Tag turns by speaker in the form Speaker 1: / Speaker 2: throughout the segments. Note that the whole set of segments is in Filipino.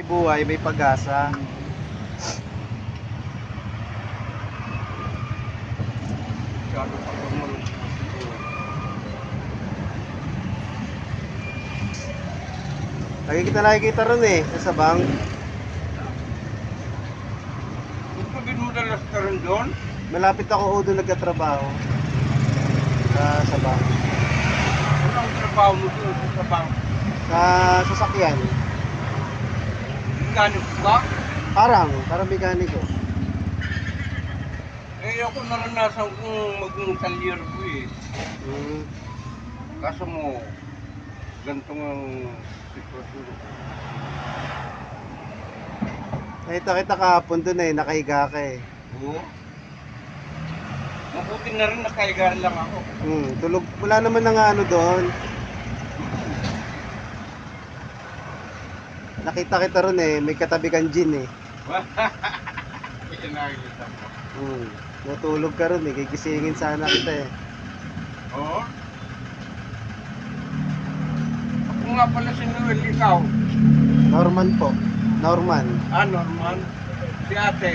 Speaker 1: buhay, may pag-asa.
Speaker 2: Masyado pa tumulong.
Speaker 1: Lagi kita nakikita ron eh, sa Sabang.
Speaker 2: Kung pagin mo dalas ka rin doon,
Speaker 1: Malapit ako doon nagkatrabaho. Sa Sabang.
Speaker 2: ano ang trabaho mo doon sa bank?
Speaker 1: Sa sasakyan.
Speaker 2: Ganit ka?
Speaker 1: Parang mekaniko.
Speaker 2: Eh, ako naranasan kong maging salyer ko eh.
Speaker 1: Hmm.
Speaker 2: Kaso mo, ganitong ang sitwasyon.
Speaker 1: Nakita kita kahapon doon eh, nakahiga ka eh.
Speaker 2: Oo. Mabuti na rin nakahiga lang ako.
Speaker 1: Tulog. Wala naman na nga ano doon. Nakita kita ron eh, may katabi kang gin eh.
Speaker 2: Kaya nakikita mo.
Speaker 1: Natulog ka ron eh, gigisingin sana kita eh.
Speaker 2: Oo. Ako nga pala si Noel, ikaw.
Speaker 1: Norman po. Norman.
Speaker 2: Ah, Norman. Si ate.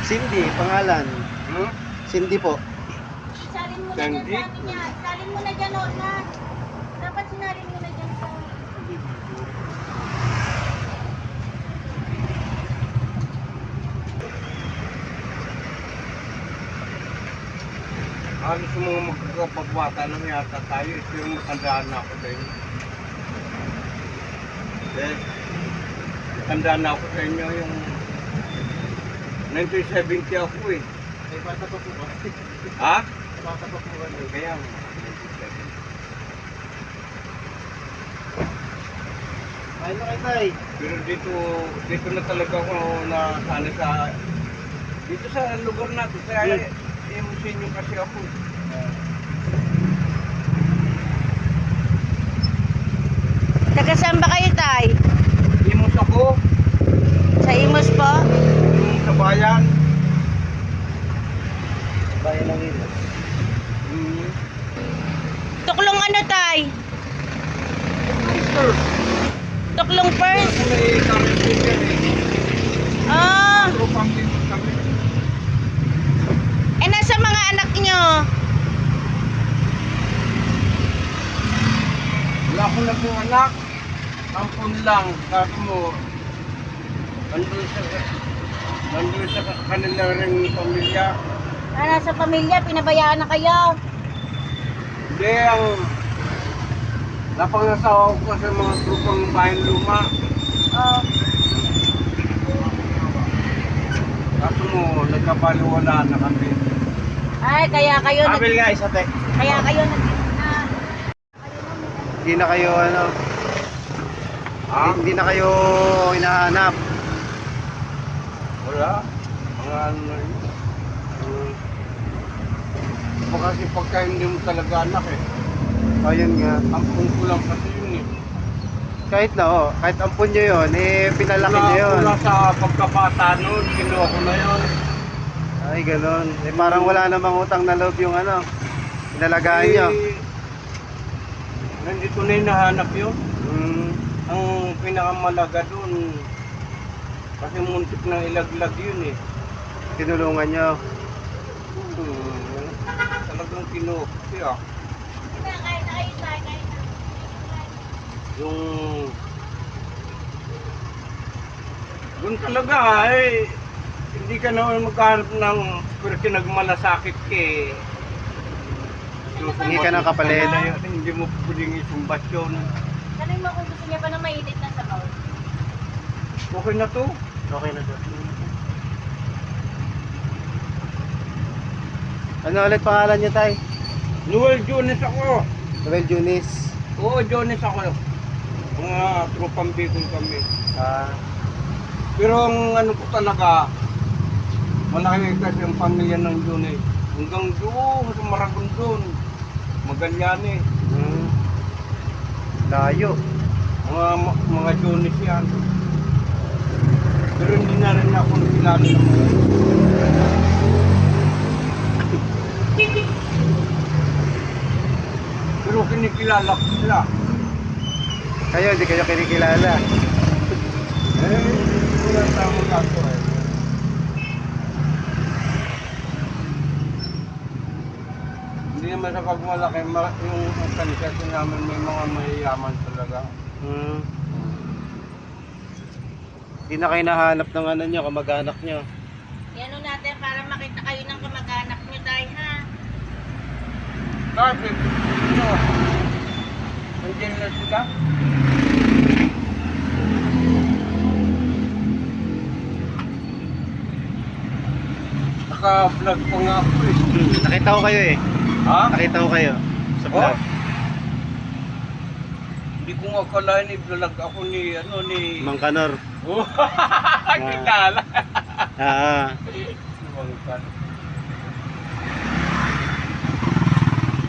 Speaker 1: Cindy, pangalan.
Speaker 2: Hmm?
Speaker 1: Cindy po.
Speaker 3: Salin mo na dyan
Speaker 2: Sandy?
Speaker 3: sa akin yan. Salin mo na dyan, Norman. Dapat sinalin mo na dyan sa
Speaker 2: Halos sa mga magkakapagwata na yata tayo, pero matandaan na ako sa inyo. Eh, matandaan na ako sa inyo yung 1970 ako eh.
Speaker 1: Ay, bata pa po ba?
Speaker 2: Ha?
Speaker 1: Bata pa po ba?
Speaker 2: Kaya nga, 1970.
Speaker 1: Ay, nakitay.
Speaker 2: Pero dito na talaga ako na sana dito sa lugar natin. Kaya emosin yung kasi ako.
Speaker 3: Taga saan ba kayo, Tay?
Speaker 2: Imos ako,
Speaker 3: Sa Imos po?
Speaker 2: yung sa bayan.
Speaker 1: Bayan ng ilo.
Speaker 3: Tuklong ano, Tay?
Speaker 2: Mister,
Speaker 3: Tuklong first?
Speaker 2: ako may currency dyan eh.
Speaker 3: Ah,
Speaker 2: Tropang dito kami.
Speaker 3: nasa mga anak nyo?
Speaker 2: Wala ko na pong anak. Ampun lang. Sabi mo, nandun sa kanila rin pamilya.
Speaker 3: Nasa pamilya, pinabayaan na kayo.
Speaker 2: Hindi, ang napangasawa ko sa mga grupang bayan luma.
Speaker 3: Oh,
Speaker 2: Kaso mo, nagkabaliwala na kami.
Speaker 3: ay, kaya kayo
Speaker 1: Abil nga isa te.
Speaker 3: kaya kayo
Speaker 1: Hindi na kayo ano,
Speaker 2: Ha?
Speaker 1: hindi na kayo hinahanap.
Speaker 2: Wala. Mga ano na yun. Kasi pagka hindi mo talaga anak eh.
Speaker 1: Ayun nga.
Speaker 2: Ampun ko lang kasi yun eh.
Speaker 1: Kahit ampun nyo yun, eh pinalaki nyo yun.
Speaker 2: Mula sa pagkabata noon, kinuha ko na yun.
Speaker 1: Ay, ganun. Eh parang wala namang utang na loob yung ano, pinalagaan nyo.
Speaker 2: Nandito na yung nahanap yun.
Speaker 1: Hmm.
Speaker 2: Ang pinakamalaga doon, kasi muntik na ilaglag yun eh.
Speaker 1: Tinulungan nyo.
Speaker 2: Talagang kinuha siya.
Speaker 3: Kain na kayo, Tay. Kain na.
Speaker 2: Yung... Doon talaga eh, hindi ka naman magkahanap ng pero nagmalasakit ka eh.
Speaker 1: Hindi ka nang kapalit.
Speaker 2: Hindi mo pwedeng isumbat yun.
Speaker 3: Tanong mo kung gusto niya pa ng mainit na sabaw.
Speaker 2: Okay na to.
Speaker 1: Okay na to. Ano ulit pangalan niya, Tay?
Speaker 2: Noel Jones ako.
Speaker 1: Noel Junis.
Speaker 2: Oo, Jones ako. Mga tropang Bicol kami.
Speaker 1: Ah,
Speaker 2: Pero ang ano ko talaga, malaki kasi ang pamilya ng Jones. Hanggang doon, sa Maragondon, Magallanes.
Speaker 1: layo.
Speaker 2: Mga Jones yan. Pero hindi na rin ako nakilala ng mga pero kinikilala ko sila.
Speaker 1: Kayo, hindi kayo kinikilala.
Speaker 2: Wala tamang ako eh. Hindi naman sa pagmalaki, yung organisasyon namin may mga mayayaman talaga.
Speaker 1: Hmm. Hindi na kayo nahanap ng ano nyo, kamag-anak nyo.
Speaker 3: Yan o natin para makita kayo ng kamag-anak nyo tayo ha.
Speaker 2: Bakit? Ano? Nandiyan na sila? Naka-vlog pa nga ako eh.
Speaker 1: Nakita ko kayo eh.
Speaker 2: Ha?
Speaker 1: Nakita ko kayo sa
Speaker 2: Oh?
Speaker 1: vlog.
Speaker 2: Hindi ko nga akalain i-vlog ako ni ano ni...
Speaker 1: Mang Kanor.
Speaker 2: Oh, kilala.
Speaker 1: Ah,
Speaker 2: Lumangkan.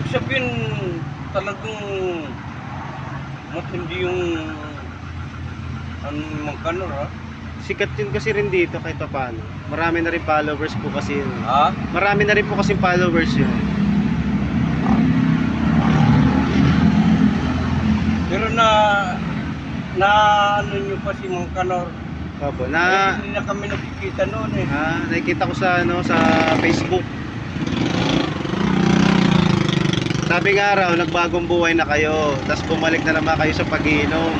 Speaker 2: Sabihin talagang matindi yung ano Mang Kanor ha?
Speaker 1: sikat yun kasi rin dito kahit paano. Marami na rin followers po kasi yun.
Speaker 2: Ha?
Speaker 1: Marami na rin po kasi followers yun.
Speaker 2: Pero na ano nyo pa si Mang Kanor.
Speaker 1: Opo,
Speaker 2: Hindi na kami nakikita noon eh.
Speaker 1: nakikita ko sa ano sa Facebook. Sabi nga raw, nagbagong buhay na kayo, tapos bumalik na naman kayo sa pag-iinom.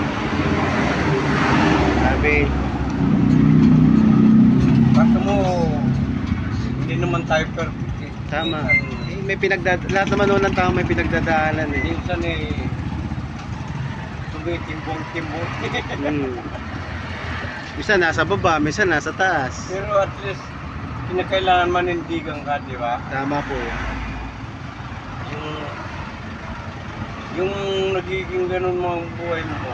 Speaker 1: Sabi,
Speaker 2: Kaso mo, hindi naman tayo perfect eh.
Speaker 1: tama.
Speaker 2: Minsan,
Speaker 1: Lahat naman noon ng tao may pinagdadaanan eh.
Speaker 2: minsan eh, tumitimbong-timbong.
Speaker 1: Hmm. Minsan nasa baba, minsan nasa taas.
Speaker 2: Pero at least, kinakailangan manindigan ka, di ba?
Speaker 1: Tama po.
Speaker 2: Yung nagiging ganun mga buhay mo,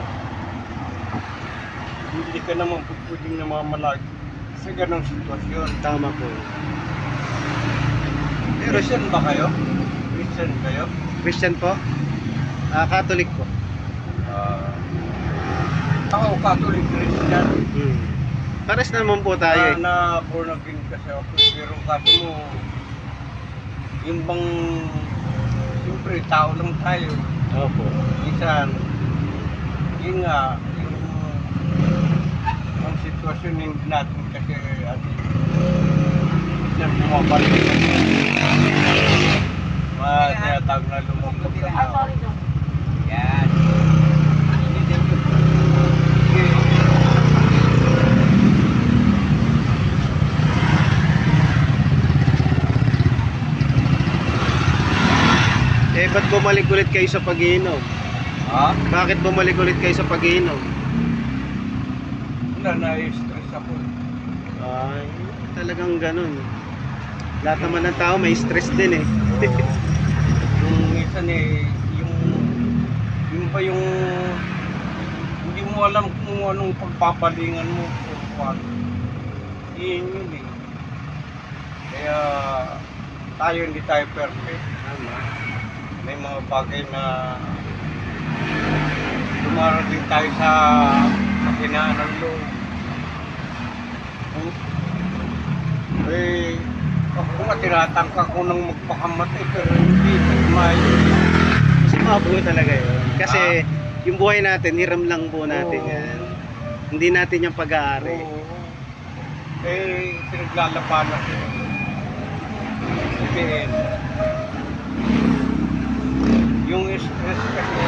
Speaker 2: hindi ka naman pwedeng namamalagi sa ganung sitwasyon.
Speaker 1: Tama po.
Speaker 2: Christian ba kayo? Christian kayo?
Speaker 1: Christian po? Catholic po.
Speaker 2: Ako, Catholic Christian.
Speaker 1: Hmm. Pares naman po tayo eh.
Speaker 2: Na born again kasi ako. Pero kaso mo, yung bang, siyempre, tao lang tayo.
Speaker 1: Opo.
Speaker 2: Minsan, yun nga, ang sitwasyon hindi natin kasi ano, minsan bumabalik tinatawag na lumabog ka na. Yan.
Speaker 1: Eh, ba't bumalik ulit kayo sa pag-iinom?
Speaker 2: Ha?
Speaker 1: Bakit bumalik ulit kayo sa pag-iinom?
Speaker 2: Wala, na-stress ako.
Speaker 1: Ay, talagang ganun. Lahat naman ng tao may stress din eh.
Speaker 2: Yung minsan eh, yung pa yung hindi mo alam kung anong pagpapalingan mo o ano. Yun yun eh. Kaya tayo hindi tayo perfect.
Speaker 1: Tama.
Speaker 2: May mga bagay na dumarating tayo sa kahinaan ng loob. Eh, ako nga tinatangka ko nang magpakamatay pero hindi tumayo.
Speaker 1: Kasi mga buhay talaga yun. Kasi yung buhay natin, hiram lang po natin
Speaker 2: Oo.
Speaker 1: yan. Hindi natin yung pag-aari.
Speaker 2: Oo. Eh, pinaglalabanan ko. Sabihin, yung stress kasi,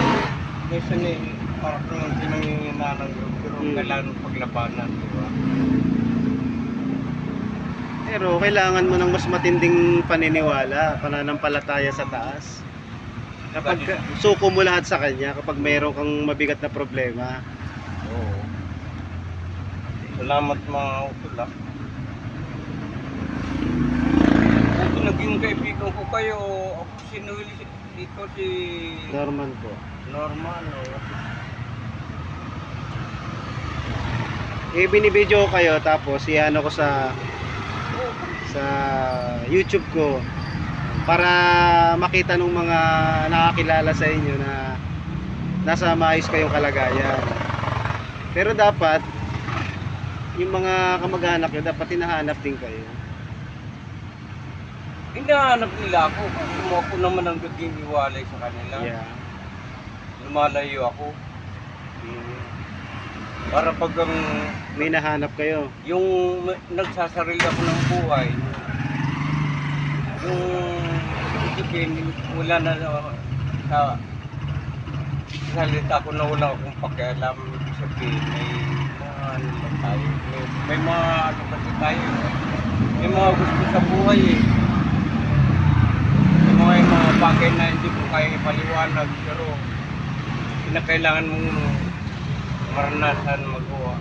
Speaker 2: minsan eh, parang yung pinangingina ng group, pero kailangan paglabanan, di ba?
Speaker 1: Pero kailangan mo ng mas matinding paniniwala, pananampalataya sa taas. Kapag suko mo lahat sa kanya, kapag mayroon kang mabigat na problema.
Speaker 2: Oo. Salamat mga utula. Kung naging kaibigan ko kayo, ako si Noel, dito si
Speaker 1: Norman po.
Speaker 2: Norman.
Speaker 1: Binibideo ko kayo tapos iano ko sa YouTube ko para makita ng mga nakakilala sa inyo na nasa maayos kayong kalagayan. Pero dapat yung mga kamag-anak nyo dapat hinahanap din kayo.
Speaker 2: Hinahanap nila ako kasi ako naman ang naging iwalay sa kanila.
Speaker 1: Yeah.
Speaker 2: Lumalayo ako. Para pag
Speaker 1: May nahanap kayo.
Speaker 2: yung nagsasarili ako ng buhay, yung isipin, wala na sa salita ko na wala akong pakialam. Ibig sabihin, may mga ano lang tayo. May mga ano kasi tayo. May mga gusto sa buhay eh. May mga bagay na hindi ko kaya ipaliwanag, pero kinakailangan mong maranasan magawa.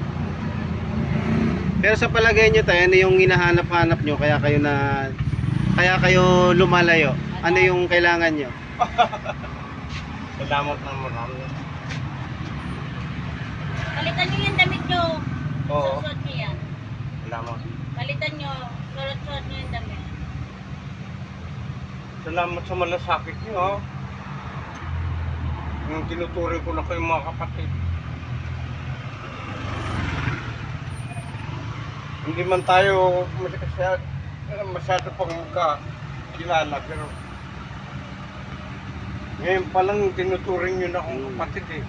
Speaker 1: Pero sa palagay nyo tayo, ano yung hinahanap-hanap nyo kaya kayo lumalayo? Ano yung kailangan nyo?
Speaker 2: Salamat ng marami.
Speaker 3: Palitan nyo yung damit nyo.
Speaker 2: Oo.
Speaker 3: Susot nyo yan.
Speaker 2: Salamat.
Speaker 3: Palitan nyo. Surot-surot nyo yung damit.
Speaker 2: Salamat sa malasakit niyo, ha. Yung tinuturing ko na kayo mga kapatid. Hindi man tayo masyado pang magkakilala, pero ngayon pa lang tinuturing nyo na akong kapatid eh.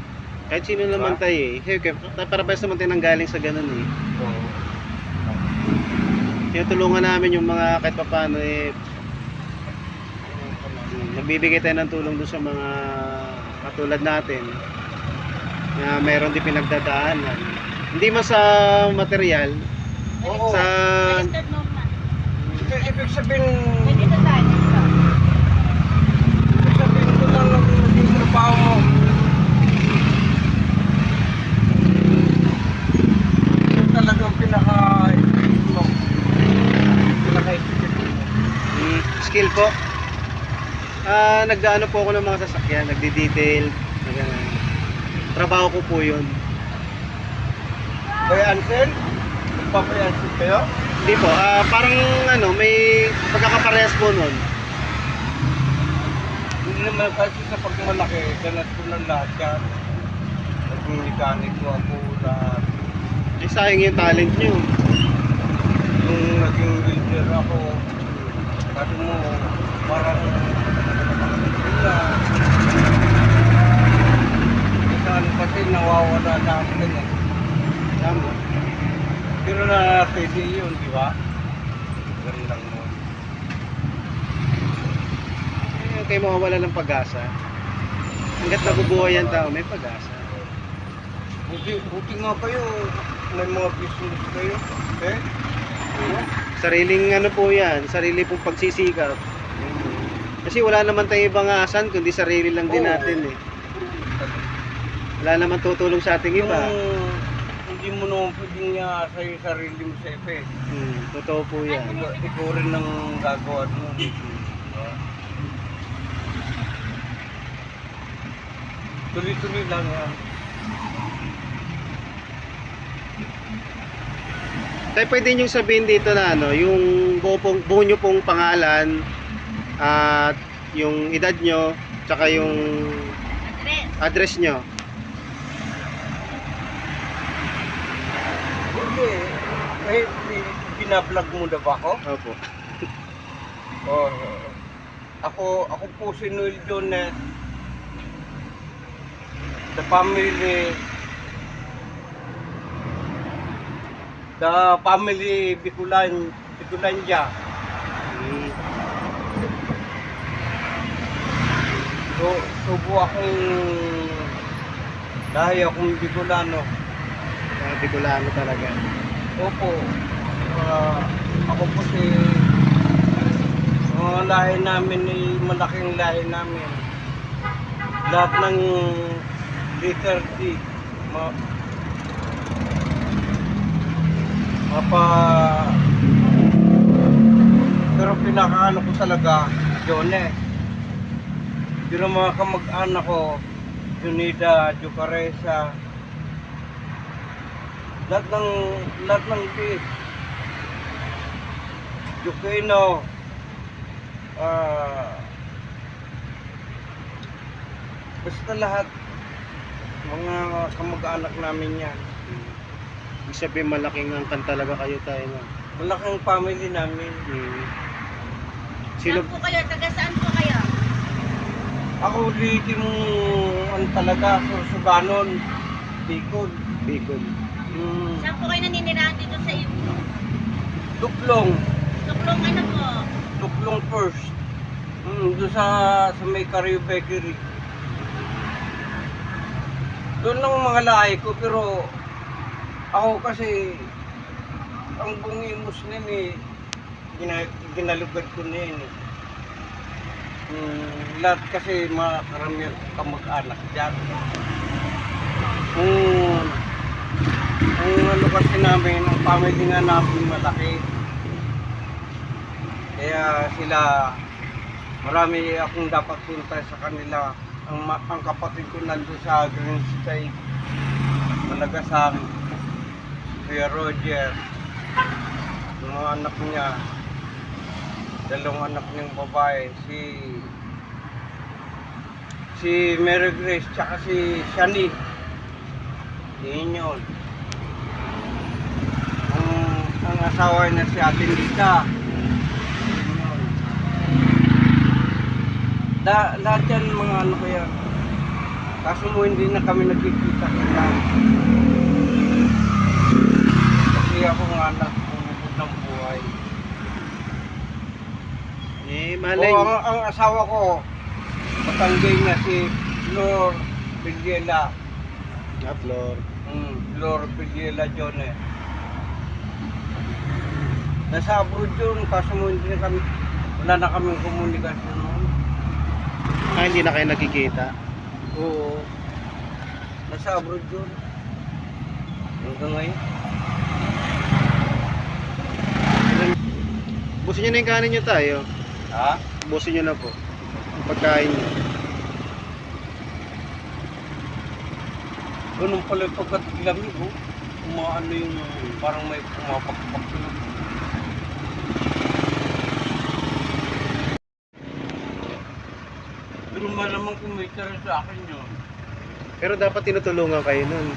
Speaker 1: Kahit sino naman tayo eh. Siyempre, para-pares naman tayo nanggaling sa ganun eh.
Speaker 2: Oo.
Speaker 1: Tinutulungan namin yung mga kahit paano eh. Nagbibigay tayo ng tulong doon sa mga katulad natin na meron din pinagdadaanan. Hindi man sa material,
Speaker 2: Oo.
Speaker 1: sa
Speaker 3: Baliktad mo man.
Speaker 2: Ibig sabihin,
Speaker 3: Pwede ito tayo. Dito.
Speaker 2: ibig sabihin ko lang ng naging trabaho mo. Yung talagang pinaka-isip mo. Pinaka-isip mo.
Speaker 1: skill po. Nagdaano po ako ng mga sasakyan, nagdi-detail, trabaho ko po yun.
Speaker 2: Kaya Ansel? Magpapay-Ansel kayo?
Speaker 1: Hindi po, parang may pagkakaparehas po nun.
Speaker 2: Hindi naman kasi sa pagmalaki, ganat ko ng lahat yan. Naging mekaniko ako lahat.
Speaker 1: Eh, sayang yung talent nyo.
Speaker 2: Nung naging leader ako, sabi mo, parang yun na. Saan kasi nawawala namin eh.
Speaker 1: Tama.
Speaker 2: Pero na pwede yun, di ba? Ganun lang mo.
Speaker 1: Eh, kayo mawawala ng pag-asa. Hanggat nabubuhay ang tao, may pag-asa.
Speaker 2: Buti nga kayo, may mga business kayo. Eh?
Speaker 1: Sariling po yan, sarili pong pagsisikap. Kasi wala naman tayong ibang asan, kundi sarili lang din
Speaker 2: Oo.
Speaker 1: natin eh. Wala naman tutulong sa ating
Speaker 2: Yung
Speaker 1: iba.
Speaker 2: hindi mo naman pwedeng sa yung sarili mo sa iba eh.
Speaker 1: Totoo po yan.
Speaker 2: Ikaw rin ang gagawa mo. Tuloy-tuloy lang yan.
Speaker 1: Tayo pwede nyo sabihin dito na yung buo nyo pong pangalan at yung edad nyo tsaka yung
Speaker 3: Address.
Speaker 1: address nyo.
Speaker 2: Hindi. Binablog mo na ba ako?
Speaker 1: Opo.
Speaker 2: Oh, ako po si Noel Jones. The family Bicolandia.
Speaker 1: Mm.
Speaker 2: So po akong dahil akong Bicolano.
Speaker 1: Bicolano talaga.
Speaker 2: Opo. Ako po si mga lahi namin ay malaking lahi namin. Lahat ng letter D. Pero pinakaano ko talaga, Jone. Yung mga kamag-anak ko, Junida, Jucaresa, lahat ng beef, Juquino, basta lahat, mga kamag-anak namin yan.
Speaker 1: Ibig sabihin malaking angkan talaga kayo tayo.
Speaker 2: Malaking family namin.
Speaker 1: Sino?
Speaker 3: Saan po kayo? Taga saan po kayo?
Speaker 2: Ako ulitin mo talaga, Sorsoganon, Bicol.
Speaker 1: Bicol.
Speaker 3: Saan po kayo naninirahan dito sa iyo?
Speaker 2: Tuklong.
Speaker 3: Tuklong ano po?
Speaker 2: Tuklong first. Doon sa may Cario Bakery. Doon lang mga lahi ko, pero ako kasi ang bungi Muslim eh, ginalugad ko na yun eh. Lahat kasi mga karamihan kamag-anak dyan. Ang ano kasi namin, ang family nga namin malaki. Kaya sila, marami akong dapat punta sa kanila. Ang kapatid ko nandun sa Green State, Malagasang, Kuya Roger, yung mga anak niya, dalawang anak niyang babae, si Mary Grace, tsaka si Shani. Yun yun. Ang asawa na si Ate Lita. Lahat yan mga ano kaya. Kaso mo hindi na kami nagkikita-kita. Kasi ako nga anak umubod ng buhay.
Speaker 1: Malay.
Speaker 2: Ang asawa ko, Batanggay na si Flor Piliela.
Speaker 1: Flor.
Speaker 2: Flor Piliela Jone. Nasa abroad yun, kaso mo hindi na kami, wala na kaming komunikasyon noon.
Speaker 1: Hindi na kayo nagkikita.
Speaker 2: Oo. Nasa abroad yun. Hanggang ngayon.
Speaker 1: Busin nyo na yung kanin nyo tayo.
Speaker 2: Ha?
Speaker 1: Busin nyo na po. Ang pagkain nyo.
Speaker 2: Ganun pala yung pagkatilamig, oh. Umaano yung parang may pumapakpak na. Pero malamang kumita rin sa akin yun.
Speaker 1: Pero dapat tinutulungan kayo nun.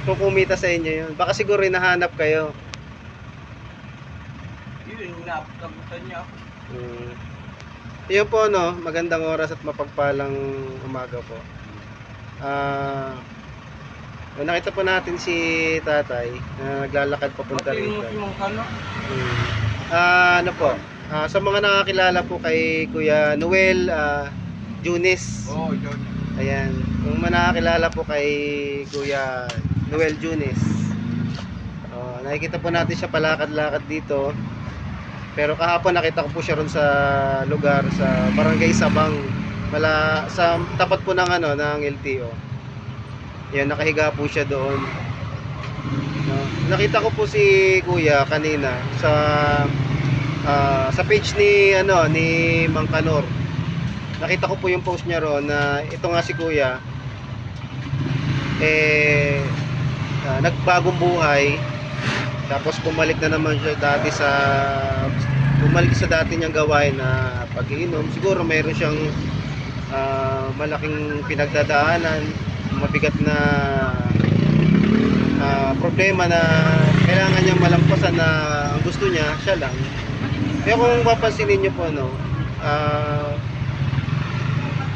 Speaker 1: Kung kumita sa inyo yun. Baka siguro hinahanap kayo.
Speaker 2: Yun, naaptagutan niya ako.
Speaker 1: Yun po, no, magandang oras at mapagpalang umaga po. Nakita po natin si tatay na naglalakad papunta
Speaker 2: Pati
Speaker 1: rito.
Speaker 2: yung kano?
Speaker 1: Ano po, sa mga nakakilala po kay Kuya Noel Junis.
Speaker 2: Oo, yun.
Speaker 1: Ayan, kung nakakilala po kay Kuya Noel Junis. Nakikita po natin siya palakad-lakad dito. Pero kahapon nakita ko po siya ron sa lugar sa Barangay Sabang, sa tapat po ng ng LTO. Yan, nakahiga po siya doon. No? Nakita ko po si Kuya kanina sa page ni ni Mang Kanor. Nakita ko po yung post niya ron na ito nga si Kuya nagbagong buhay. Tapos bumalik na naman siya sa dati niyang gawain na pag-iinom. Siguro mayroon siyang malaking pinagdadaanan, mabigat na problema na kailangan niyang malampasan na ang gusto niya, siya lang. Kaya kung papansinin niyo po,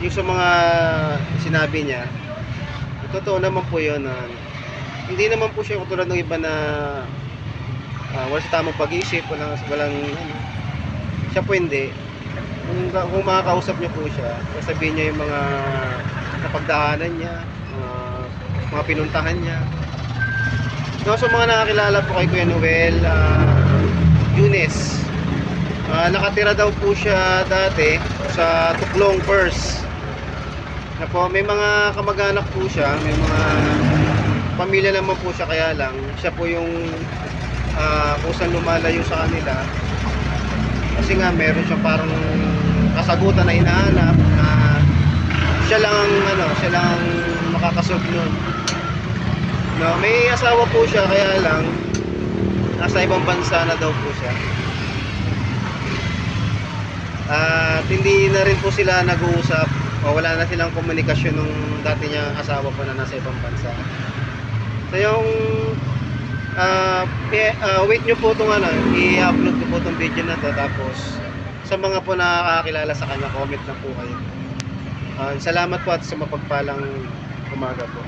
Speaker 1: yung sa mga sinabi niya, totoo naman po yun na hindi naman po siya katulad ng iba na wala sa tamang pag-iisip, walang siya po hindi. Kung makakausap niyo po siya, sabihin niya yung mga napagdaanan niya, mga pinuntahan niya. So mga nakakilala po kay Kuya Noel Yunes, nakatira daw po siya dati sa Tuklong First. May mga kamag-anak po siya, may mga pamilya naman po siya, kaya lang siya po yung kung saan lumalayo sa kanila kasi nga meron siyang parang kasagutan na hinahanap na siya lang ang makakasolve nun. May asawa po siya, kaya lang nasa ibang bansa na daw po siya at hindi na rin po sila nag-uusap o wala na silang komunikasyon nung dati niyang asawa po na nasa ibang bansa. So yung wait nyo po itong i-upload ko po itong video na to, tapos sa mga po nakakakilala sa kanya, comment na po kayo. Salamat po at sa mapagpalang umaga po.